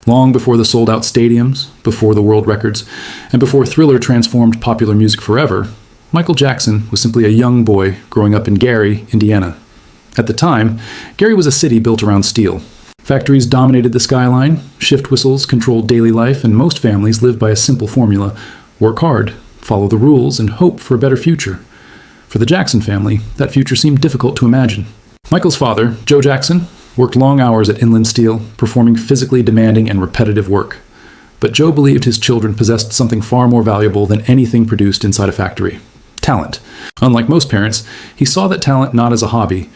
Long before the sold-out stadiums, before the world records, and before Thriller transformed popular music forever, Michael Jackson was simply a young boy growing up in Gary, Indiana. At the time, Gary was a city built around steel. Factories dominated the skyline, shift whistles controlled daily life, and most families lived by a simple formula: work hard, follow the rules, and hope for a better future. For the Jackson family, that future seemed difficult to imagine. Michael's father, Joe Jackson, worked long hours at Inland Steel, performing physically demanding and repetitive work. But Joe believed his children possessed something far more valuable than anything produced inside a factory: talent. Unlike most parents, he saw that talent not as a hobby,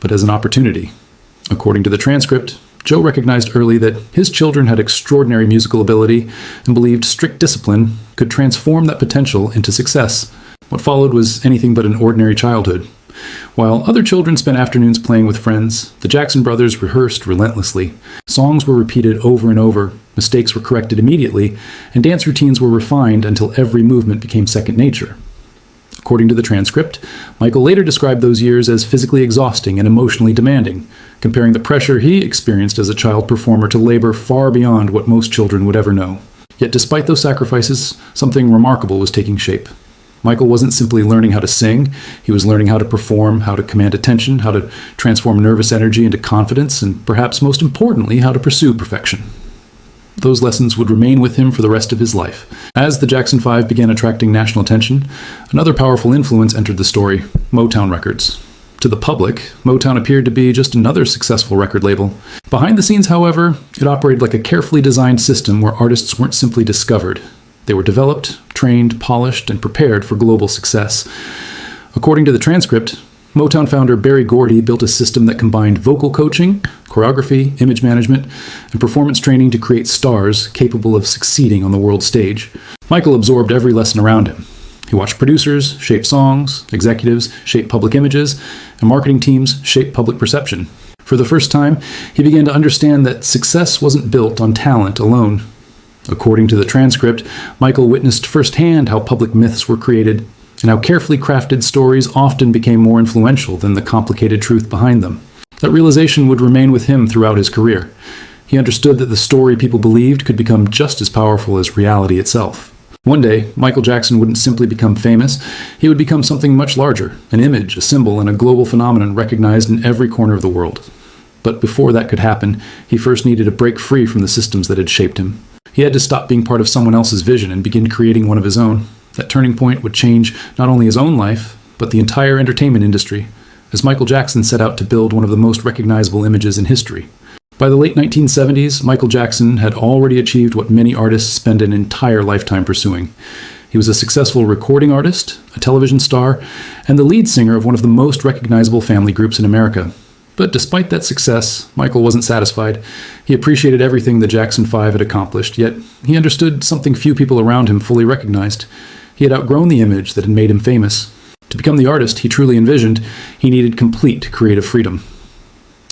but as an opportunity. According to the transcript, Joe recognized early that his children had extraordinary musical ability and believed strict discipline could transform that potential into success. What followed was anything but an ordinary childhood. While other children spent afternoons playing with friends, the Jackson brothers rehearsed relentlessly. Songs were repeated over and over, mistakes were corrected immediately, and dance routines were refined until every movement became second nature. According to the transcript, Michael later described those years as physically exhausting and emotionally demanding, comparing the pressure he experienced as a child performer to labor far beyond what most children would ever know. Yet despite those sacrifices, something remarkable was taking shape. Michael wasn't simply learning how to sing, he was learning how to perform, how to command attention, how to transform nervous energy into confidence, and perhaps most importantly, how to pursue perfection. Those lessons would remain with him for the rest of his life. As the Jackson 5 began attracting national attention, another powerful influence entered the story: Motown Records. To the public, Motown appeared to be just another successful record label. Behind the scenes, however, it operated like a carefully designed system where artists weren't simply discovered. They were developed, trained, polished, and prepared for global success. According to the transcript, Motown founder Berry Gordy built a system that combined vocal coaching, choreography, image management, and performance training to create stars capable of succeeding on the world stage. Michael absorbed every lesson around him. He watched producers shape songs, executives shape public images, and marketing teams shape public perception. For the first time, he began to understand that success wasn't built on talent alone. According to the transcript, Michael witnessed firsthand how public myths were created and how carefully crafted stories often became more influential than the complicated truth behind them. That realization would remain with him throughout his career. He understood that the story people believed could become just as powerful as reality itself. One day, Michael Jackson wouldn't simply become famous, he would become something much larger: an image, a symbol, and a global phenomenon recognized in every corner of the world. But before that could happen, he first needed to break free from the systems that had shaped him. He had to stop being part of someone else's vision and begin creating one of his own. That turning point would change not only his own life, but the entire entertainment industry, as Michael Jackson set out to build one of the most recognizable images in history. By the late 1970s, Michael Jackson had already achieved what many artists spend an entire lifetime pursuing. He was a successful recording artist, a television star, and the lead singer of one of the most recognizable family groups in America. But despite that success, Michael wasn't satisfied. He appreciated everything the Jackson 5 had accomplished, yet he understood something few people around him fully recognized. He had outgrown the image that had made him famous. To become the artist he truly envisioned, he needed complete creative freedom.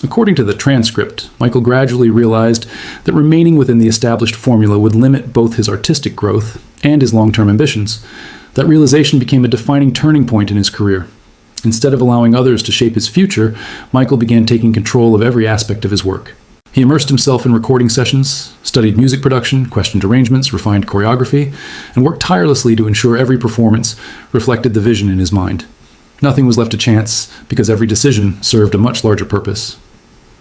According to the transcript, Michael gradually realized that remaining within the established formula would limit both his artistic growth and his long-term ambitions. That realization became a defining turning point in his career. Instead of allowing others to shape his future, Michael began taking control of every aspect of his work. He immersed himself in recording sessions, studied music production, questioned arrangements, refined choreography, and worked tirelessly to ensure every performance reflected the vision in his mind. Nothing was left to chance, because every decision served a much larger purpose.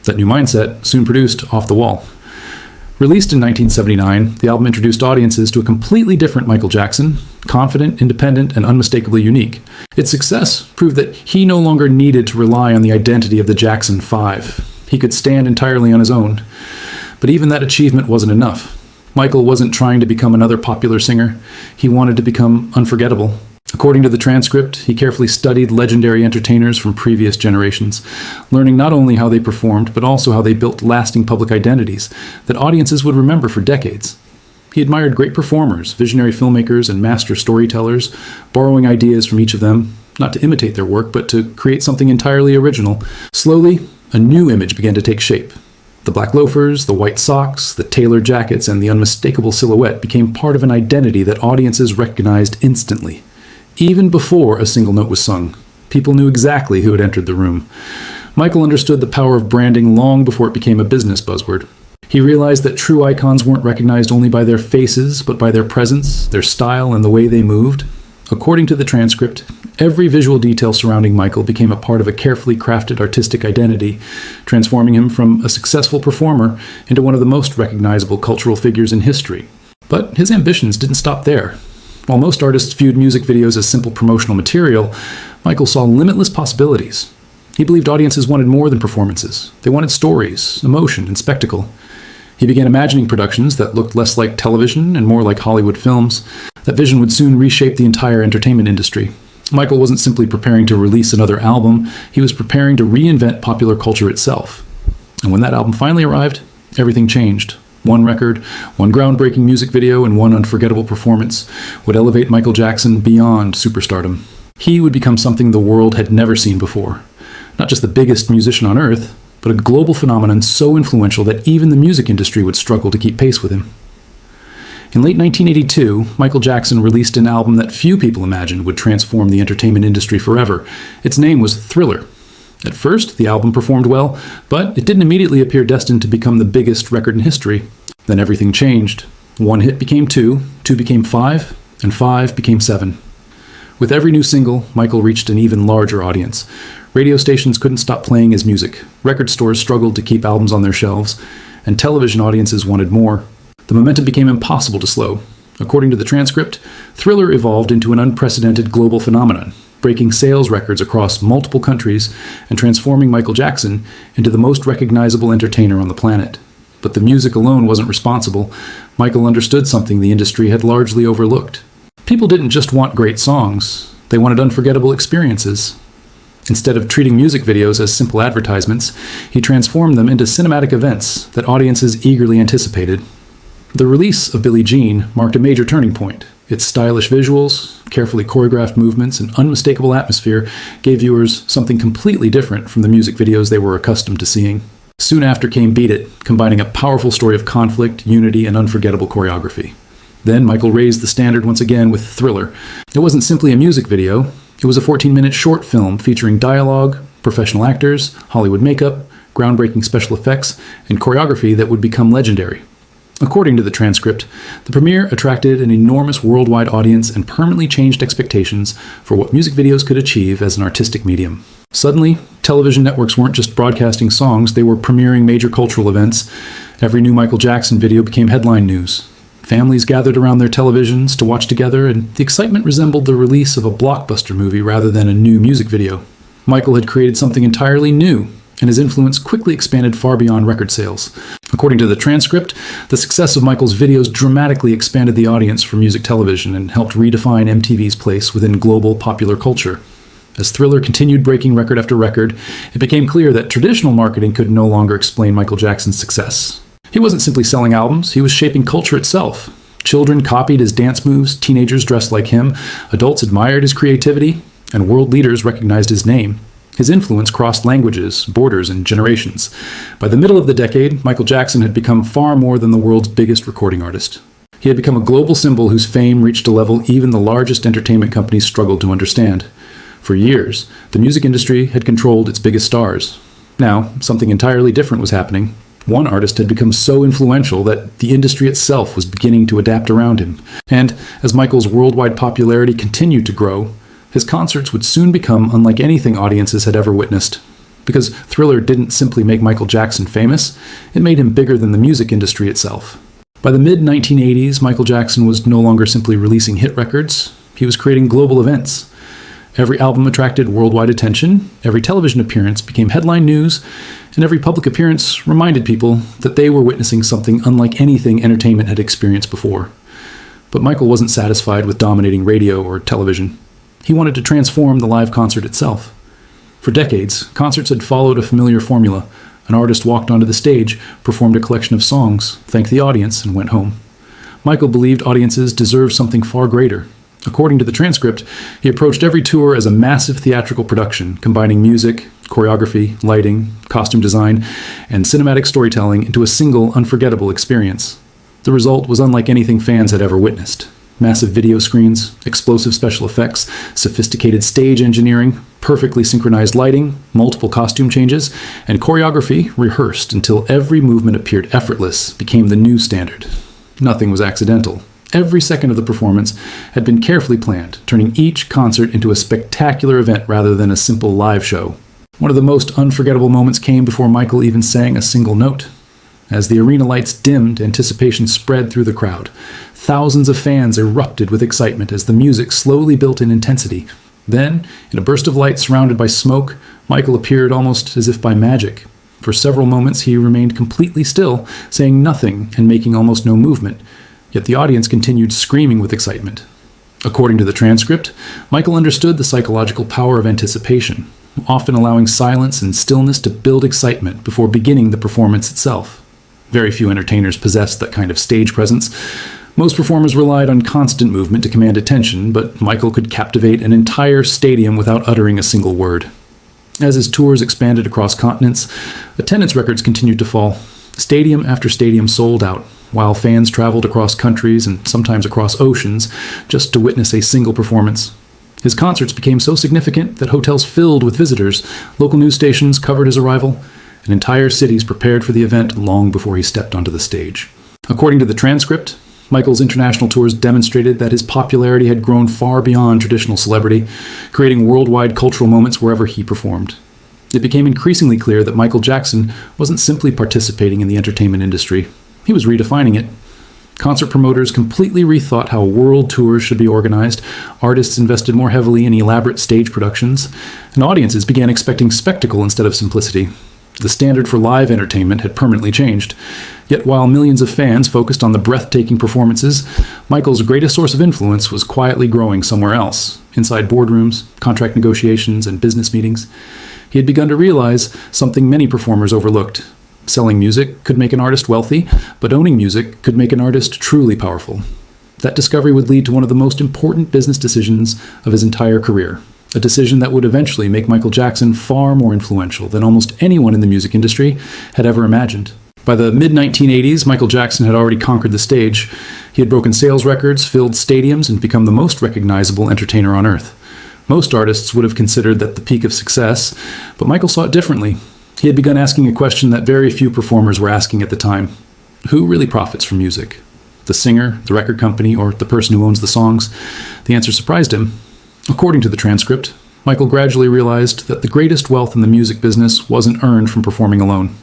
That new mindset soon produced Off the Wall. Released in 1979, the album introduced audiences to a completely different Michael Jackson, confident, independent, and unmistakably unique. Its success proved that he no longer needed to rely on the identity of the Jackson 5. He could stand entirely on his own. But even that achievement wasn't enough. Michael wasn't trying to become another popular singer. He wanted to become unforgettable. According to the transcript, he carefully studied legendary entertainers from previous generations, learning not only how they performed, but also how they built lasting public identities that audiences would remember for decades. He admired great performers, visionary filmmakers, and master storytellers, borrowing ideas from each of them, not to imitate their work, but to create something entirely original. Slowly, a new image began to take shape. The black loafers, the white socks, the tailored jackets, and the unmistakable silhouette became part of an identity that audiences recognized instantly. Even before a single note was sung, people knew exactly who had entered the room. Michael understood the power of branding long before it became a business buzzword. He realized that true icons weren't recognized only by their faces, but by their presence, their style, and the way they moved. According to the transcript, every visual detail surrounding Michael became a part of a carefully crafted artistic identity, transforming him from a successful performer into one of the most recognizable cultural figures in history. But his ambitions didn't stop there. While most artists viewed music videos as simple promotional material, Michael saw limitless possibilities. He believed audiences wanted more than performances. They wanted stories, emotion, and spectacle. He began imagining productions that looked less like television and more like Hollywood films. That vision would soon reshape the entire entertainment industry. Michael wasn't simply preparing to release another album, he was preparing to reinvent popular culture itself. And when that album finally arrived, everything changed. One record, one groundbreaking music video, and one unforgettable performance would elevate Michael Jackson beyond superstardom. He would become something the world had never seen before. Not just the biggest musician on earth, but a global phenomenon so influential that even the music industry would struggle to keep pace with him. In late 1982, Michael Jackson released an album that few people imagined would transform the entertainment industry forever. Its name was Thriller. At first, the album performed well, but it didn't immediately appear destined to become the biggest record in history. Then everything changed. One hit became two became five, and five became seven. With every new single, Michael reached an even larger audience. Radio stations couldn't stop playing his music, record stores struggled to keep albums on their shelves, and television audiences wanted more. The momentum became impossible to slow. According to the transcript, Thriller evolved into an unprecedented global phenomenon, breaking sales records across multiple countries and transforming Michael Jackson into the most recognizable entertainer on the planet. But the music alone wasn't responsible. Michael understood something the industry had largely overlooked. People didn't just want great songs, they wanted unforgettable experiences. Instead of treating music videos as simple advertisements, he transformed them into cinematic events that audiences eagerly anticipated. The release of Billie Jean marked a major turning point. Its stylish visuals, carefully choreographed movements, and unmistakable atmosphere gave viewers something completely different from the music videos they were accustomed to seeing. Soon after came Beat It, combining a powerful story of conflict, unity, and unforgettable choreography. Then Michael raised the standard once again with Thriller. It wasn't simply a music video, it was a 14-minute short film featuring dialogue, professional actors, Hollywood makeup, groundbreaking special effects, and choreography that would become legendary. According to the transcript, the premiere attracted an enormous worldwide audience and permanently changed expectations for what music videos could achieve as an artistic medium. Suddenly, television networks weren't just broadcasting songs, they were premiering major cultural events. Every new Michael Jackson video became headline news. Families gathered around their televisions to watch together, and the excitement resembled the release of a blockbuster movie rather than a new music video. Michael had created something entirely new, and his influence quickly expanded far beyond record sales. According to the transcript, the success of Michael's videos dramatically expanded the audience for music television and helped redefine MTV's place within global popular culture. As Thriller continued breaking record after record, it became clear that traditional marketing could no longer explain Michael Jackson's success. He wasn't simply selling albums, he was shaping culture itself. Children copied his dance moves, teenagers dressed like him, adults admired his creativity, and world leaders recognized his name. His influence crossed languages, borders, and generations. By the middle of the decade, Michael Jackson had become far more than the world's biggest recording artist. He had become a global symbol whose fame reached a level even the largest entertainment companies struggled to understand. For years, the music industry had controlled its biggest stars. Now, something entirely different was happening. One artist had become so influential that the industry itself was beginning to adapt around him. And as Michael's worldwide popularity continued to grow, his concerts would soon become unlike anything audiences had ever witnessed. Because Thriller didn't simply make Michael Jackson famous, it made him bigger than the music industry itself. By the mid-1980s, Michael Jackson was no longer simply releasing hit records, he was creating global events. Every album attracted worldwide attention, every television appearance became headline news, and every public appearance reminded people that they were witnessing something unlike anything entertainment had experienced before. But Michael wasn't satisfied with dominating radio or television. He wanted to transform the live concert itself. For decades, concerts had followed a familiar formula. An artist walked onto the stage, performed a collection of songs, thanked the audience, and went home. Michael believed audiences deserved something far greater. According to the transcript, he approached every tour as a massive theatrical production, combining music, choreography, lighting, costume design, and cinematic storytelling into a single, unforgettable experience. The result was unlike anything fans had ever witnessed. Massive video screens, explosive special effects, sophisticated stage engineering, Perfectly synchronized lighting, multiple costume changes, and choreography rehearsed until every movement appeared effortless became the new standard. Nothing was accidental. Every second of the performance had been carefully planned, turning each concert into a spectacular event rather than a simple live show. One of the most unforgettable moments came before Michael even sang a single note. As the arena lights dimmed, anticipation spread through the crowd. Thousands of fans erupted with excitement as the music slowly built in intensity. Then, in a burst of light surrounded by smoke, Michael appeared almost as if by magic. For several moments he remained completely still, saying nothing and making almost no movement, yet the audience continued screaming with excitement. According to the transcript, Michael understood the psychological power of anticipation, often allowing silence and stillness to build excitement before beginning the performance itself. Very few entertainers possessed that kind of stage presence. Most performers relied on constant movement to command attention, but Michael could captivate an entire stadium without uttering a single word. As his tours expanded across continents, attendance records continued to fall. Stadium after stadium sold out, while fans traveled across countries and sometimes across oceans just to witness a single performance. His concerts became so significant that hotels filled with visitors, local news stations covered his arrival, and entire cities prepared for the event long before he stepped onto the stage. According to the transcript, Michael's international tours demonstrated that his popularity had grown far beyond traditional celebrity, creating worldwide cultural moments wherever he performed. It became increasingly clear that Michael Jackson wasn't simply participating in the entertainment industry. He was redefining it. Concert promoters completely rethought how world tours should be organized, artists invested more heavily in elaborate stage productions, and audiences began expecting spectacle instead of simplicity. The standard for live entertainment had permanently changed. Yet while millions of fans focused on the breathtaking performances, Michael's greatest source of influence was quietly growing somewhere else, inside boardrooms, contract negotiations, and business meetings. He had begun to realize something many performers overlooked. Selling music could make an artist wealthy, but owning music could make an artist truly powerful. That discovery would lead to one of the most important business decisions of his entire career. A decision that would eventually make Michael Jackson far more influential than almost anyone in the music industry had ever imagined. By the mid-1980s, Michael Jackson had already conquered the stage. He had broken sales records, filled stadiums, and become the most recognizable entertainer on earth. Most artists would have considered that the peak of success, but Michael saw it differently. He had begun asking a question that very few performers were asking at the time. Who really profits from music? The singer, the record company, or the person who owns the songs? The answer surprised him. According to the transcript, Michael gradually realized that the greatest wealth in the music business wasn't earned from performing alone.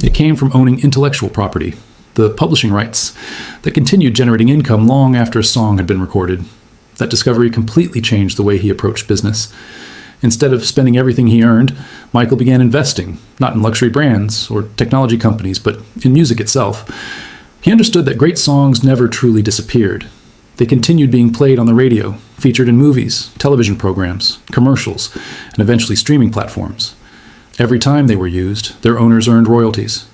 It came from owning intellectual property, the publishing rights, that continued generating income long after a song had been recorded. That discovery completely changed the way he approached business. Instead of spending everything he earned, Michael began investing, not in luxury brands or technology companies, but in music itself. He understood that great songs never truly disappeared. They continued being played on the radio, featured in movies, television programs, commercials, and eventually streaming platforms. Every time they were used, their owners earned royalties.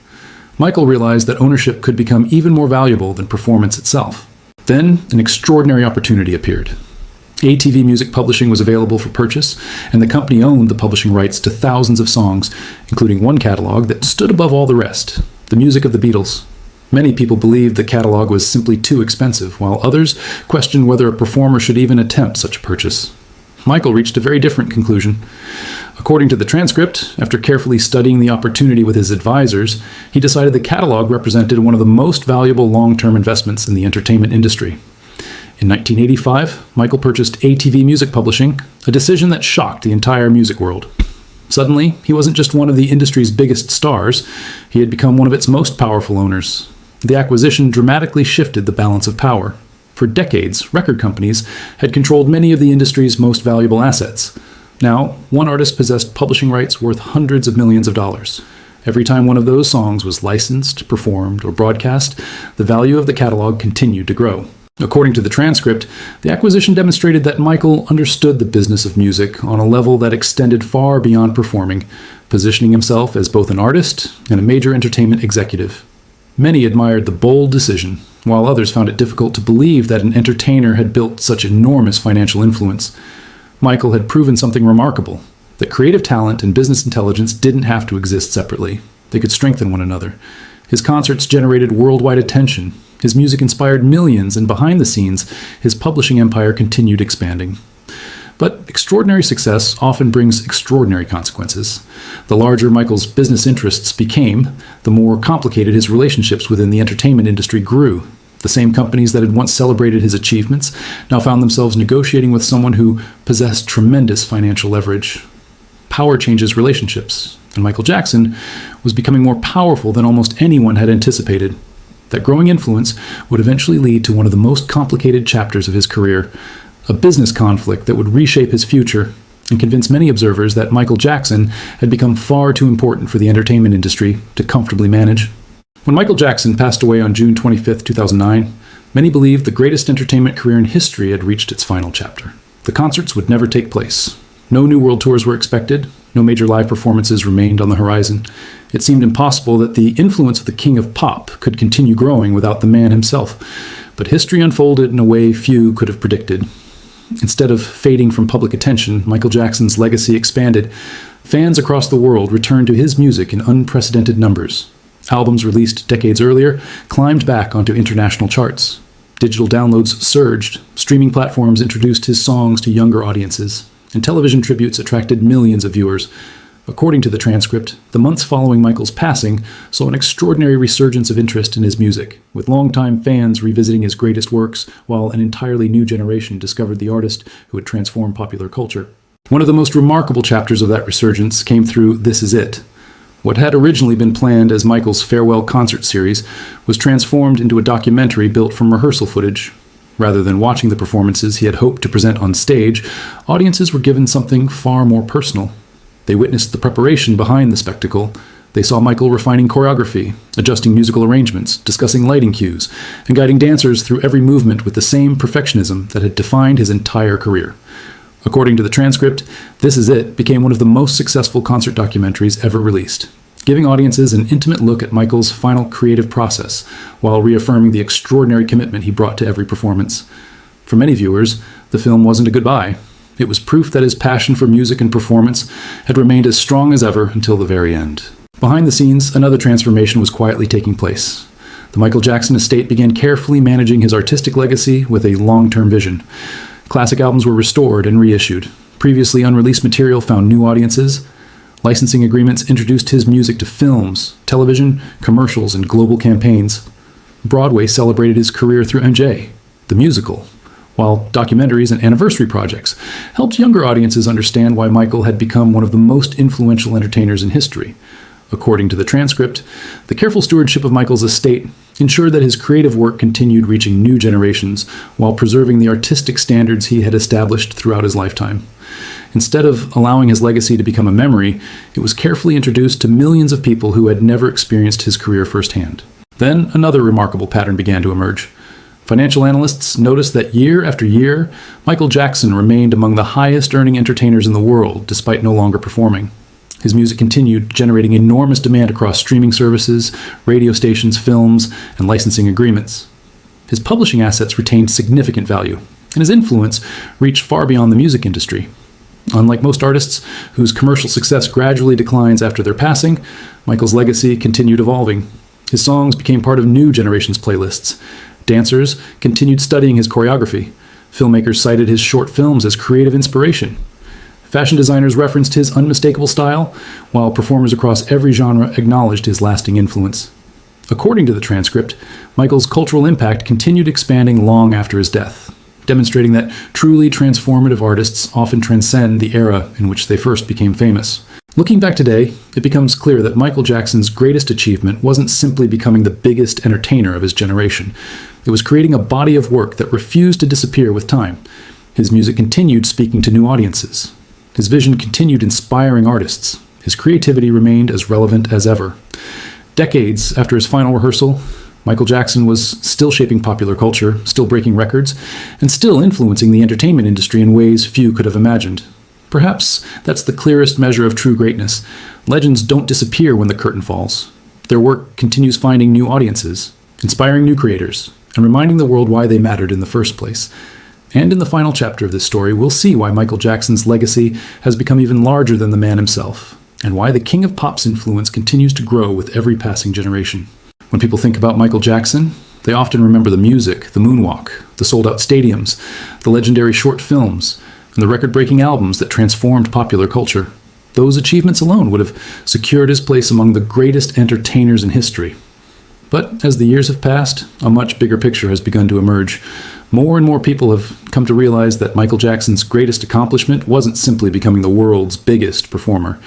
Michael realized that ownership could become even more valuable than performance itself. Then, an extraordinary opportunity appeared. ATV Music Publishing was available for purchase, and the company owned the publishing rights to thousands of songs, including one catalog that stood above all the rest, the music of the Beatles. Many people believed the catalog was simply too expensive, while others questioned whether a performer should even attempt such a purchase. Michael reached a very different conclusion. According to the transcript, after carefully studying the opportunity with his advisors, he decided the catalog represented one of the most valuable long-term investments in the entertainment industry. In 1985, Michael purchased ATV Music Publishing, a decision that shocked the entire music world. Suddenly, he wasn't just one of the industry's biggest stars, he had become one of its most powerful owners. The acquisition dramatically shifted the balance of power. For decades, record companies had controlled many of the industry's most valuable assets. Now, one artist possessed publishing rights worth hundreds of millions of dollars. Every time one of those songs was licensed, performed, or broadcast, the value of the catalog continued to grow. According to the transcript, the acquisition demonstrated that Michael understood the business of music on a level that extended far beyond performing, positioning himself as both an artist and a major entertainment executive. Many admired the bold decision, while others found it difficult to believe that an entertainer had built such enormous financial influence. Michael had proven something remarkable, that creative talent and business intelligence didn't have to exist separately. They could strengthen one another. His concerts generated worldwide attention. His music inspired millions, and behind the scenes, his publishing empire continued expanding. But extraordinary success often brings extraordinary consequences. The larger Michael's business interests became, the more complicated his relationships within the entertainment industry grew. The same companies that had once celebrated his achievements now found themselves negotiating with someone who possessed tremendous financial leverage. Power changes relationships, and Michael Jackson was becoming more powerful than almost anyone had anticipated. That growing influence would eventually lead to one of the most complicated chapters of his career, a business conflict that would reshape his future and convince many observers that Michael Jackson had become far too important for the entertainment industry to comfortably manage. When Michael Jackson passed away on June 25, 2009, many believed the greatest entertainment career in history had reached its final chapter. The concerts would never take place. No new world tours were expected. No major live performances remained on the horizon. It seemed impossible that the influence of the king of pop could continue growing without the man himself. But history unfolded in a way few could have predicted. Instead of fading from public attention, Michael Jackson's legacy expanded. Fans across the world returned to his music in unprecedented numbers. Albums released decades earlier climbed back onto international charts. Digital downloads surged. Streaming platforms introduced his songs to younger audiences, and television tributes attracted millions of viewers. According to the transcript, the months following Michael's passing saw an extraordinary resurgence of interest in his music, with longtime fans revisiting his greatest works, while an entirely new generation discovered the artist who had transformed popular culture. One of the most remarkable chapters of that resurgence came through This Is It. What had originally been planned as Michael's farewell concert series was transformed into a documentary built from rehearsal footage. Rather than watching the performances he had hoped to present on stage, audiences were given something far more personal. They witnessed the preparation behind the spectacle. They saw Michael refining choreography, adjusting musical arrangements, discussing lighting cues, and guiding dancers through every movement with the same perfectionism that had defined his entire career. According to the transcript, This Is It became one of the most successful concert documentaries ever released, giving audiences an intimate look at Michael's final creative process, while reaffirming the extraordinary commitment he brought to every performance. For many viewers, the film wasn't a goodbye. It was proof that his passion for music and performance had remained as strong as ever until the very end. Behind the scenes, another transformation was quietly taking place. The Michael Jackson estate began carefully managing his artistic legacy with a long-term vision. Classic albums were restored and reissued. Previously unreleased material found new audiences. Licensing agreements introduced his music to films, television, commercials, and global campaigns. Broadway celebrated his career through MJ, the musical, while documentaries and anniversary projects helped younger audiences understand why Michael had become one of the most influential entertainers in history. According to the transcript, the careful stewardship of Michael's estate ensured that his creative work continued reaching new generations while preserving the artistic standards he had established throughout his lifetime. Instead of allowing his legacy to become a memory, it was carefully introduced to millions of people who had never experienced his career firsthand. Then another remarkable pattern began to emerge. Financial analysts noticed that year after year, Michael Jackson remained among the highest-earning entertainers in the world despite no longer performing. His music continued generating enormous demand across streaming services, radio stations, films, and licensing agreements. His publishing assets retained significant value, and his influence reached far beyond the music industry. Unlike most artists whose commercial success gradually declines after their passing, Michael's legacy continued evolving. His songs became part of new generations' playlists. Dancers continued studying his choreography. Filmmakers cited his short films as creative inspiration. Fashion designers referenced his unmistakable style, while performers across every genre acknowledged his lasting influence. According to the transcript, Michael's cultural impact continued expanding long after his death, demonstrating that truly transformative artists often transcend the era in which they first became famous. Looking back today, it becomes clear that Michael Jackson's greatest achievement wasn't simply becoming the biggest entertainer of his generation. It was creating a body of work that refused to disappear with time. His music continued speaking to new audiences. His vision continued inspiring artists. His creativity remained as relevant as ever. Decades after his final rehearsal, Michael Jackson was still shaping popular culture, still breaking records, and still influencing the entertainment industry in ways few could have imagined. Perhaps that's the clearest measure of true greatness. Legends don't disappear when the curtain falls. Their work continues finding new audiences, inspiring new creators, and reminding the world why they mattered in the first place. And in the final chapter of this story, we'll see why Michael Jackson's legacy has become even larger than the man himself, and why the king of pop's influence continues to grow with every passing generation. When people think about Michael Jackson, they often remember the music, the moonwalk, the sold-out stadiums, the legendary short films. and the record-breaking albums that transformed popular culture. Those achievements alone would have secured his place among the greatest entertainers in history. But as the years have passed, a much bigger picture has begun to emerge. More and more people have come to realize that Michael Jackson's greatest accomplishment wasn't simply becoming the world's biggest performer.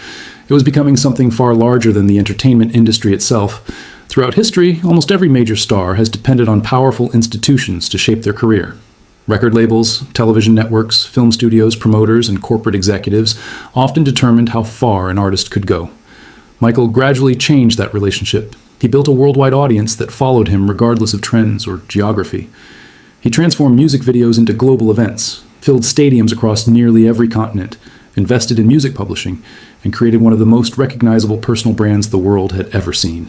It was becoming something far larger than the entertainment industry itself. Throughout history, almost every major star has depended on powerful institutions to shape their career. Record labels, television networks, film studios, promoters, and corporate executives often determined how far an artist could go. Michael gradually changed that relationship. He built a worldwide audience that followed him regardless of trends or geography. He transformed music videos into global events, filled stadiums across nearly every continent, invested in music publishing, and created one of the most recognizable personal brands the world had ever seen.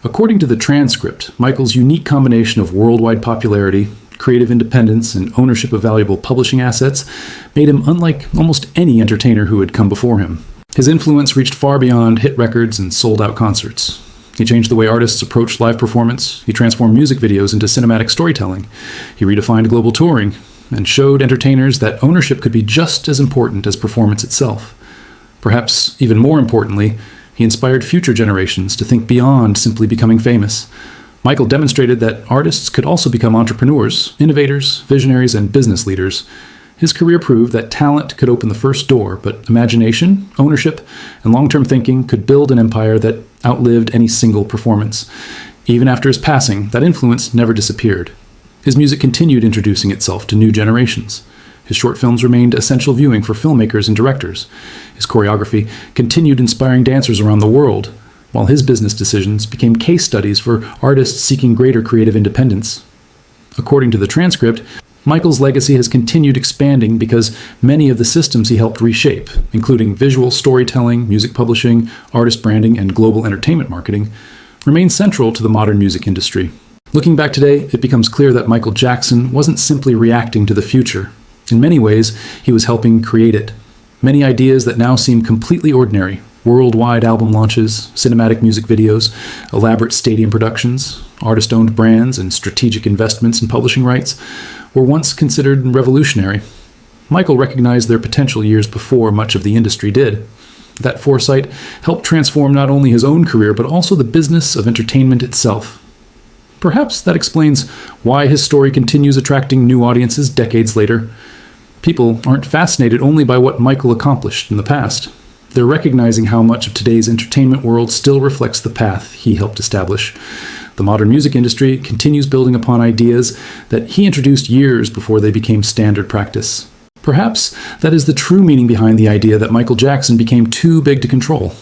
According to the transcript, Michael's unique combination of worldwide popularity, creative independence, and ownership of valuable publishing assets made him unlike almost any entertainer who had come before him. His influence reached far beyond hit records and sold-out concerts. He changed the way artists approached live performance. He transformed music videos into cinematic storytelling. He redefined global touring and showed entertainers that ownership could be just as important as performance itself. Perhaps even more importantly, he inspired future generations to think beyond simply becoming famous. Michael demonstrated that artists could also become entrepreneurs, innovators, visionaries, and business leaders. His career proved that talent could open the first door, but imagination, ownership, and long-term thinking could build an empire that outlived any single performance. Even after his passing, that influence never disappeared. His music continued introducing itself to new generations. His short films remained essential viewing for filmmakers and directors. His choreography continued inspiring dancers around the world, while his business decisions became case studies for artists seeking greater creative independence. According to the transcript, Michael's legacy has continued expanding because many of the systems he helped reshape, including visual storytelling, music publishing, artist branding, and global entertainment marketing, remain central to the modern music industry. Looking back today, it becomes clear that Michael Jackson wasn't simply reacting to the future. In many ways, he was helping create it. Many ideas that now seem completely ordinary, worldwide album launches, cinematic music videos, elaborate stadium productions, artist-owned brands, and strategic investments in publishing rights, were once considered revolutionary. Michael recognized their potential years before much of the industry did. That foresight helped transform not only his own career, but also the business of entertainment itself. Perhaps that explains why his story continues attracting new audiences decades later. People aren't fascinated only by what Michael accomplished in the past. They're recognizing how much of today's entertainment world still reflects the path he helped establish. The modern music industry continues building upon ideas that he introduced years before they became standard practice. Perhaps that is the true meaning behind the idea that Michael Jackson became too big to control.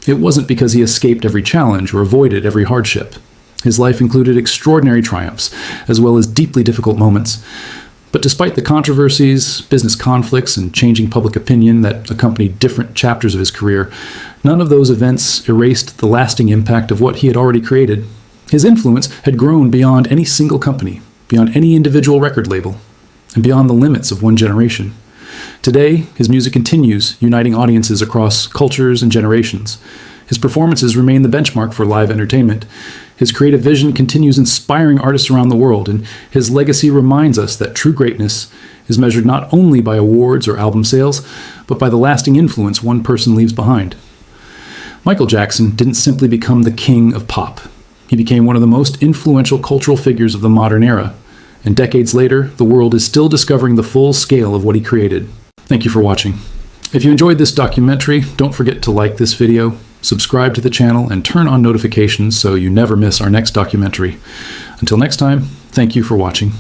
It wasn't because he escaped every challenge or avoided every hardship. His life included extraordinary triumphs, as well as deeply difficult moments. But despite the controversies, business conflicts, and changing public opinion that accompanied different chapters of his career, none of those events erased the lasting impact of what he had already created. His influence had grown beyond any single company, beyond any individual record label, and beyond the limits of one generation. Today, his music continues uniting audiences across cultures and generations. His performances remain the benchmark for live entertainment. His creative vision continues inspiring artists around the world, and his legacy reminds us that true greatness is measured not only by awards or album sales, but by the lasting influence one person leaves behind. Michael Jackson didn't simply become the king of pop. He became one of the most influential cultural figures of the modern era, and decades later, the world is still discovering the full scale of what he created. Thank you for watching. If you enjoyed this documentary, don't forget to like this video, subscribe to the channel, and turn on notifications so you never miss our next documentary. Until next time, thank you for watching.